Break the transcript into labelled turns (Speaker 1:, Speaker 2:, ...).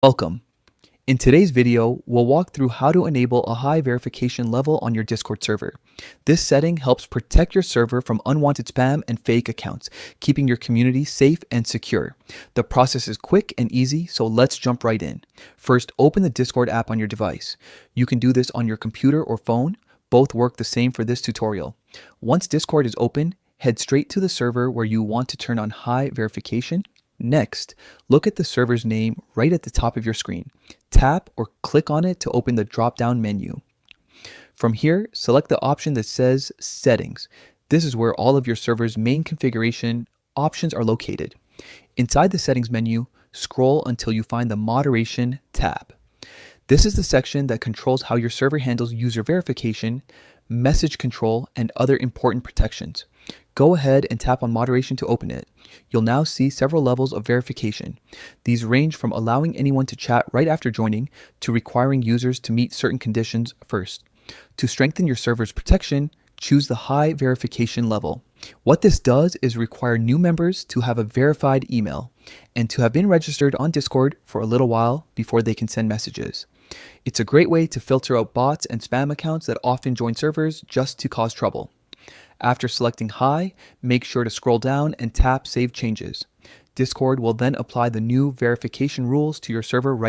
Speaker 1: Welcome. In today's video, we'll walk through how to enable a high verification level on your Discord server. This setting helps protect your server from unwanted spam and fake accounts, keeping your community safe and secure. The process is quick and easy, so let's jump right in. First, open the Discord app on your device. You can do this on your computer or phone. Both work the same for this tutorial. Once Discord is open, head straight to the server where you want to turn on high verification. Next, look at the server's name right at the top of your screen. Tap or click on it to open the drop-down menu. From here, select the option that says Settings. This is where all of your server's main configuration options are located. Inside the Settings menu, scroll until you find the Moderation tab. This is the section that controls how your server handles user verification, message control, and other important protections. Go ahead and tap on Moderation to open it. You'll now see several levels of verification. These range from allowing anyone to chat right after joining to requiring users to meet certain conditions first. To strengthen your server's protection, choose the high verification level. What this does is require new members to have a verified email and to have been registered on Discord for a little while before they can send messages. It's a great way to filter out bots and spam accounts that often join servers just to cause trouble. After selecting high, make sure to scroll down and tap Save Changes. Discord will then apply the new verification rules to your server right